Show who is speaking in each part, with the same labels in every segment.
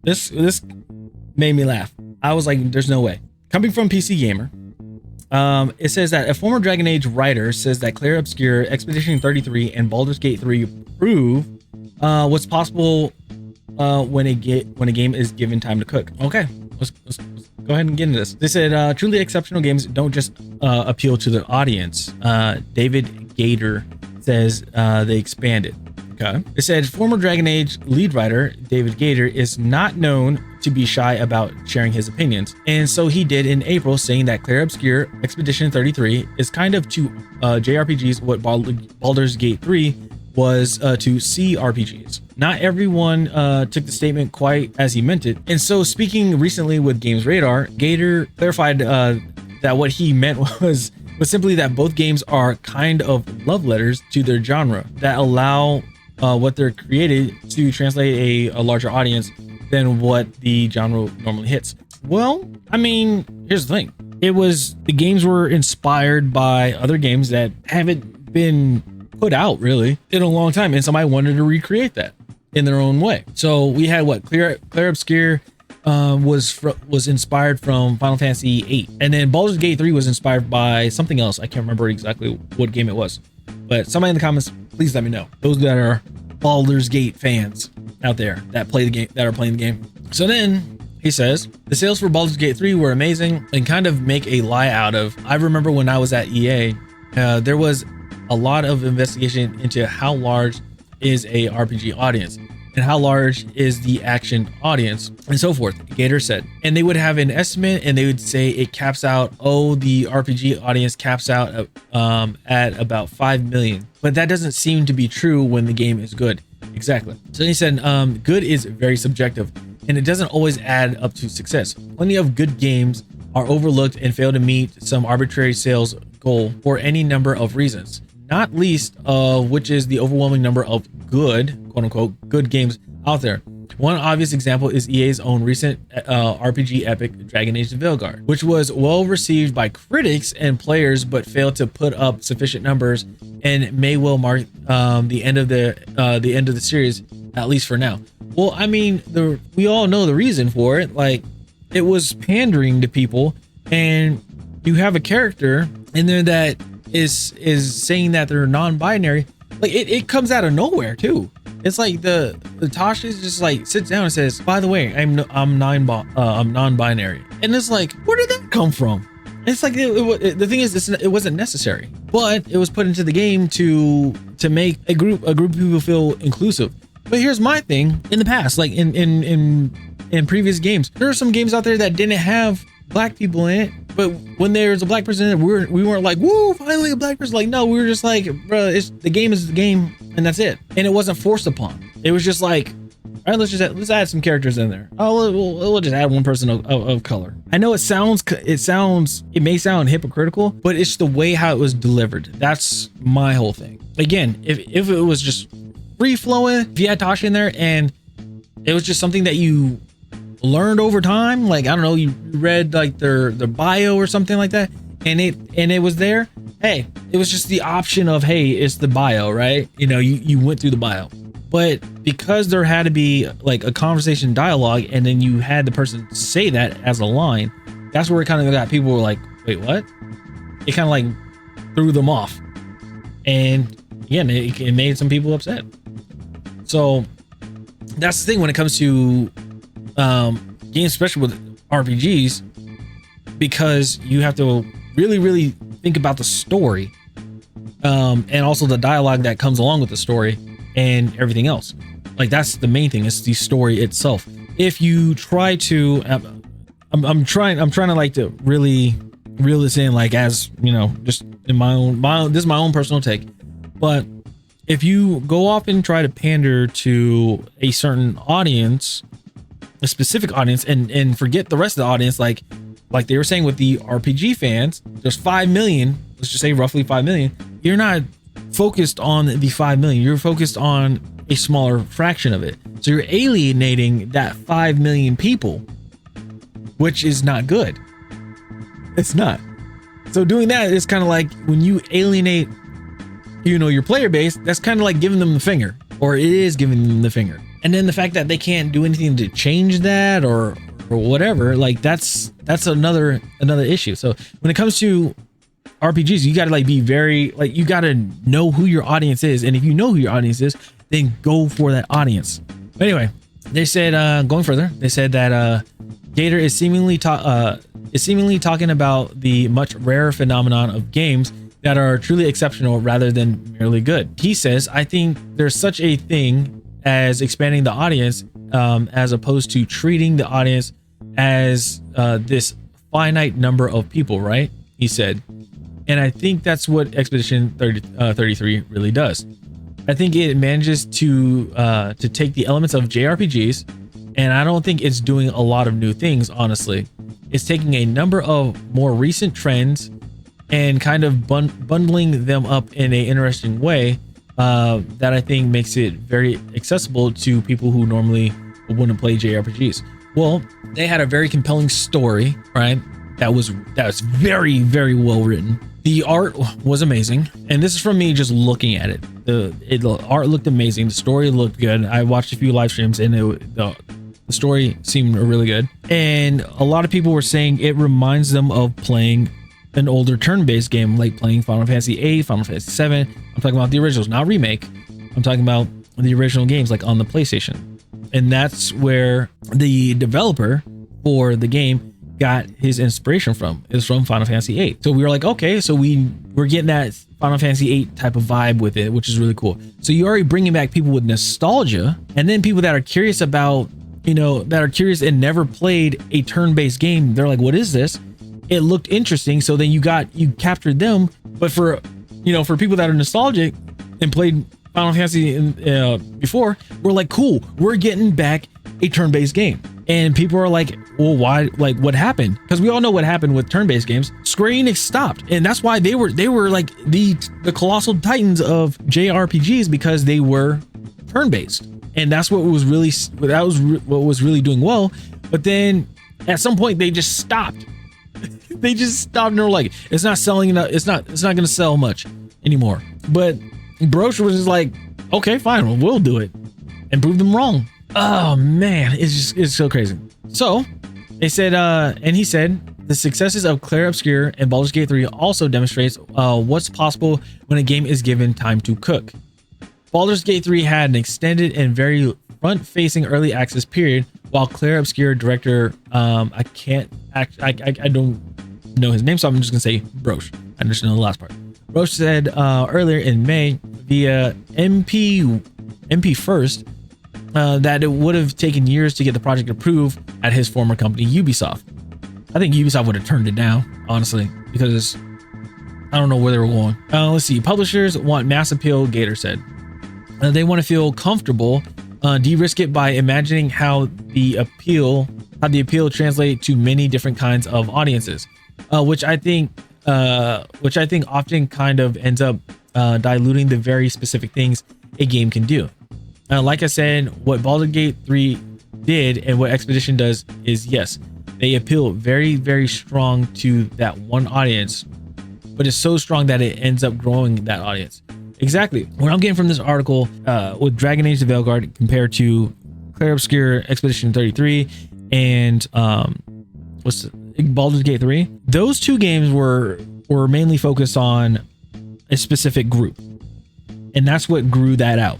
Speaker 1: This made me laugh. I was like, there's no way. Coming from PC Gamer, it says that a former Dragon Age writer says that Clair Obscur, Expedition 33, and Baldur's Gate 3 prove what's possible when a game is given time to cook. Okay, let's go ahead and get into this. They said truly exceptional games don't just appeal to the audience. David Gator says they expanded. Okay. It said former Dragon Age lead writer David Gator is not known to be shy about sharing his opinions, and so he did in April, saying that Clair Obscur Expedition 33 is kind of to JRPGs what Baldur's Gate 3 was to CRPGs. Not everyone took the statement quite as he meant it, and so speaking recently with Games Radar, Gator clarified that what he meant was simply that both games are kind of love letters to their genre that allow what they're created to translate a larger audience than what the genre normally hits. Well, I mean, here's the thing. The games were inspired by other games that haven't been put out really in a long time, and somebody wanted to recreate that in their own way. So we had what Clair Obscur was inspired from Final Fantasy VIII, and then Baldur's Gate 3 was inspired by something else. I can't remember exactly what game it was, but somebody in the comments, please let me know. Those that are Baldur's Gate fans out there that play the game, that are playing the game. So then he says the sales for Baldur's Gate 3 were amazing and kind of make a lie out of. I remember when I was at EA, there was a lot of investigation into how large is a RPG audience and how large is the action audience and so forth, Gator said. And they would have an estimate and they would say it caps out, the RPG audience caps out at about 5 million. But that doesn't seem to be true when the game is good. Exactly. So he said, good is very subjective and it doesn't always add up to success. Plenty of good games are overlooked and fail to meet some arbitrary sales goal for any number of reasons, not least of which is the overwhelming number of good, quote unquote, good games out there. One obvious example is EA's own recent RPG epic, Dragon Age Veilguard, which was well received by critics and players, but failed to put up sufficient numbers and may well mark the end of the series, at least for now. Well, I mean, we all know the reason for it. Like, it was pandering to people, and you have a character in there that is saying that they're non-binary. Like, it comes out of nowhere too. It's like the Tasha's just like sits down and says, by the way, I'm non-binary, and it's like, where did that come from? It's like the thing is, it wasn't necessary, but it was put into the game to make a group of people feel inclusive. But here's my thing: in the past, like in previous games, there are some games out there that didn't have black people in it, but when there's a black person in it, we weren't like, woo, finally a black person. Like, no, we were just like, bro, the game is the game, and that's it. And it wasn't forced upon. It was just like, all right, let's add some characters in there. Oh, we'll just add one person of color. I know it may sound hypocritical, but it's the way how it was delivered. That's my whole thing. Again, if it was just free flowing, if you had Tasha in there and it was just something that you learned over time, like, I don't know, you read like their bio or something like that, and it was there. Hey, it was just the option of, hey, it's the bio, right? You know, you went through the bio. But because there had to be like a conversation dialogue, and then you had the person say that as a line, that's where it kind of got people were like, wait, what? It kind of like threw them off, and again, it made some people upset. So that's the thing when it comes to games, especially with RPGs, because you have to really think about the story, and also the dialogue that comes along with the story and everything else. Like, that's the main thing, is the story itself. If you try to I'm trying to like to really reel this in, like, as you know, just in my own this is my own personal take. But if you go off and try to pander to a certain audience, a specific audience, and forget the rest of the audience, like they were saying with the RPG fans, there's 5 million, let's just say roughly 5 million. You're not focused on the 5 million, you're focused on a smaller fraction of it. So you're alienating that 5 million people, which is not good. It's not. So doing that is kind of like when you alienate, you know, your player base, that's kind of like giving them the finger, or it is giving them the finger. And then the fact that they can't do anything to change that or whatever, like that's another issue. So when it comes to RPGs, you got to like be very like, you got to know who your audience is, and if you know who your audience is, then go for that audience. But anyway, they said going further, they said that Gator is seemingly talking about the much rarer phenomenon of games that are truly exceptional rather than merely good. He says, I think there's such a thing as expanding the audience, as opposed to treating the audience as this finite number of people, right? He said. And I think that's what Expedition 33 really does. I think it manages to take the elements of JRPGs, and I don't think it's doing a lot of new things, honestly. It's taking a number of more recent trends and kind of bundling them up in an interesting way that I think makes it very accessible to people who normally wouldn't play JRPGs. Well, they had a very compelling story, right? That was very, very well written. The art was amazing, and this is from me just looking at it. The art looked amazing. The story looked good. I watched a few live streams, and the story seemed really good. And a lot of people were saying it reminds them of playing an older turn-based game, like playing Final Fantasy VIII, Final Fantasy VII. I'm talking about the originals, not remake. I'm talking about the original games, like on the PlayStation. And that's where the developer for the game got his inspiration from. Is from Final Fantasy VIII. So we were like, okay, so we're getting that Final Fantasy VIII type of vibe with it, which is really cool. So you're already bringing back people with nostalgia, and then people that are curious about, that are curious and never played a turn-based game. They're like, what is this? It looked interesting, so then you captured them. But for people that are nostalgic and played Final Fantasy before, we're like, cool, we're getting back a turn-based game. And people are like, well, why? Like, what happened? Because we all know what happened with turn-based games. Square Enix stopped, and that's why they were like the colossal titans of JRPGs, because they were turn-based, and that's what was really doing well. But then at some point they just stopped. They just stopped, and they're like, it's not selling enough. It's not going to sell much anymore. But Broch was just like, okay, fine, we'll do it, and prove them wrong. Oh man, it's so crazy. So they said, and he said, the successes of Clair Obscur and Baldur's Gate 3 also demonstrates what's possible when a game is given time to cook. Baldur's Gate 3 had an extended and very front-facing early access period, while Clair Obscur director, I don't know his name, so I'm just gonna say Broch. I just know the last part. Broch said earlier in May via MP First that it would have taken years to get the project approved at his former company, Ubisoft. I think Ubisoft would have turned it down, honestly, because I don't know where they were going. Let's see. Publishers want mass appeal, Gator said. They want to feel comfortable, de-risk it by imagining how the appeal translates to many different kinds of audiences, which I think often kind of ends up diluting the very specific things a game can do. Like I said, what Baldur's Gate 3 did and what Expedition does is, yes, they appeal very, very strong to that one audience, but it's so strong that it ends up growing that audience. Exactly. What I'm getting from this article with Dragon Age: The Veilguard compared to Clair Obscur, Expedition 33, and Baldur's Gate 3, those two games were mainly focused on a specific group, and that's what grew that out.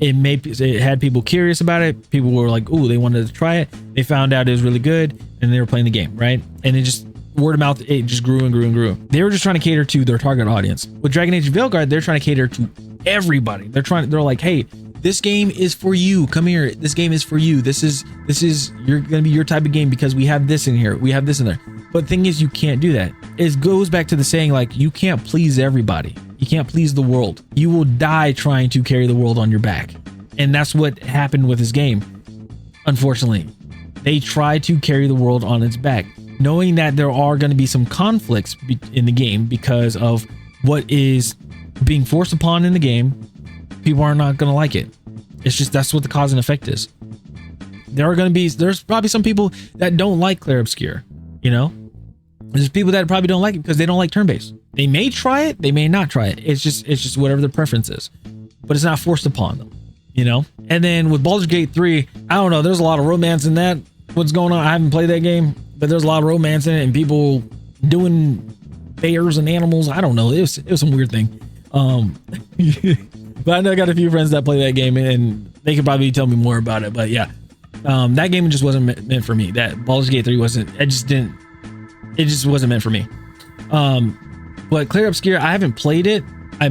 Speaker 1: It had people curious about it. People were like, "Ooh, they wanted to try it." They found out it was really good, and they were playing the game, right? And it just word of mouth, it just grew and grew and grew. They were just trying to cater to their target audience. With Dragon Age Veilguard, they're trying to cater to everybody. They're like, "Hey, this game is for you. Come here. This game is for you. This is you're gonna be your type of game because we have this in here. We have this in there." But the thing is, you can't do that. It goes back to the saying, like, you can't please everybody. You can't please the world. You will die trying to carry the world on your back. And that's what happened with this game. Unfortunately, they tried to carry the world on its back, knowing that there are going to be some conflicts in the game because of what is being forced upon in the game. People are not going to like it. It's just, that's what the cause and effect is. There's probably some people that don't like Clair Obscur, There's people that probably don't like it because they don't like turn-based. They may try it, they may not try it. It's just whatever their preference is. But it's not forced upon them, And then with Baldur's Gate 3, I don't know, there's a lot of romance in that. What's going on? I haven't played that game, but there's a lot of romance in it and people doing bears and animals. I don't know. It was some weird thing. But I know I got a few friends that play that game and they could probably tell me more about it. But yeah, that game just wasn't meant for me. That Baldur's Gate 3 wasn't, it just wasn't meant for me. But Clear Obscure, I haven't played it. I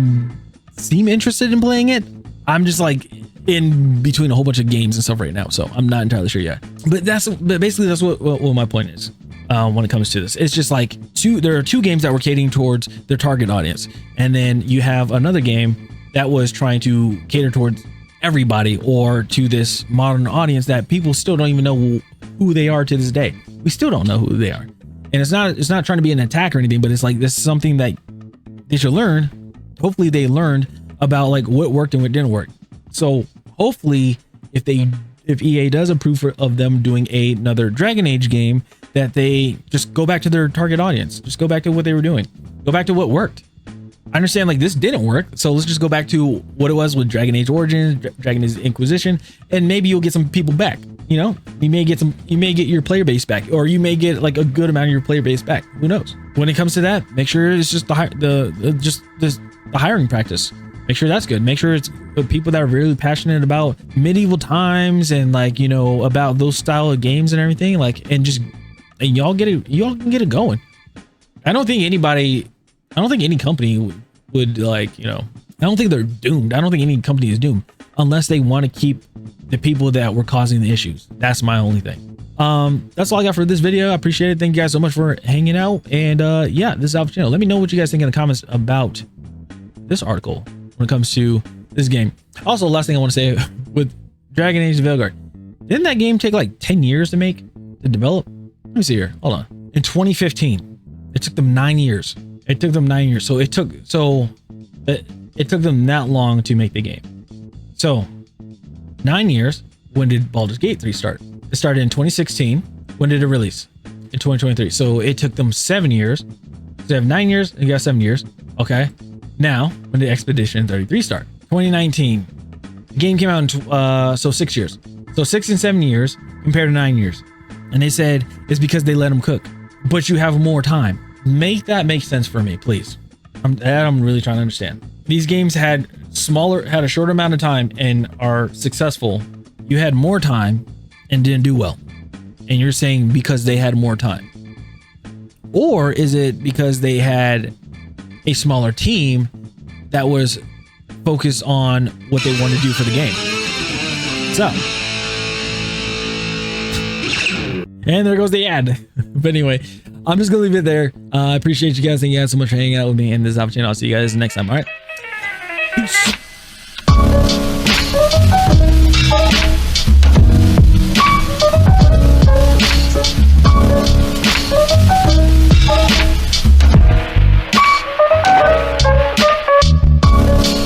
Speaker 1: seem interested in playing it. I'm just like in between a whole bunch of games and stuff right now, so I'm not entirely sure yet. But basically that's what my point is when it comes to this. It's just like there are two games that were catering towards their target audience, and then you have another game that was trying to cater towards everybody or to this modern audience that people still don't even know who they are to this day. We still don't know who they are, and it's not trying to be an attack or anything, but it's like this is something that they should learn. Hopefully they learned about like what worked and what didn't work. So hopefully if EA does approve of them doing another Dragon Age game, that they just go back to their target audience, just go back to what they were doing, go back to what worked. I understand like this didn't work, so let's just go back to what it was with Dragon Age Origins, Dragon Age Inquisition, and maybe you'll get some people back. You know, you may get your player base back, or you may get like a good amount of your player base back. Who knows? When it comes to that, make sure it's just the hiring practice. Make sure that's good. Make sure it's people that are really passionate about medieval times and like, you know, about those style of games and everything. Like, and y'all can get it going. I don't think any company would like, you know, I don't think they're doomed. I don't think any company is doomed unless they want to keep the people that were causing the issues. That's my only thing. That's all I got for this video. I appreciate it. Thank you guys so much for hanging out. And yeah, this is Alpha Channel. Let me know what you guys think in the comments about this article when it comes to this game. Also, last thing I want to say with Dragon Age Veilguard, didn't that game take like 10 years to develop? Let me see here. Hold on. In 2015, it took them 9 years. It took them 9 years. So it took them that long to make the game. So 9 years. When did Baldur's Gate 3 start? It started in 2016. When did it release? In 2023. So it took them 7 years. So they have 9 years and you got 7 years. Okay. Now, when did Expedition 33 start? 2019. The game came out in so 6 years. So 6 and 7 years compared to 9 years. And they said it's because they let them cook. But you have more time. Make that make sense for me, please. I'm really trying to understand. These games had a shorter amount of time and are successful. You had more time and didn't do well. And you're saying because they had more time. Or is it because they had a smaller team that was focused on what they want to do for the game? So, and there goes the ad. But anyway, I'm just gonna leave it there. I appreciate you guys. Thank you guys so much for hanging out with me in this opportunity. I'll see you guys next time. All right. Peace.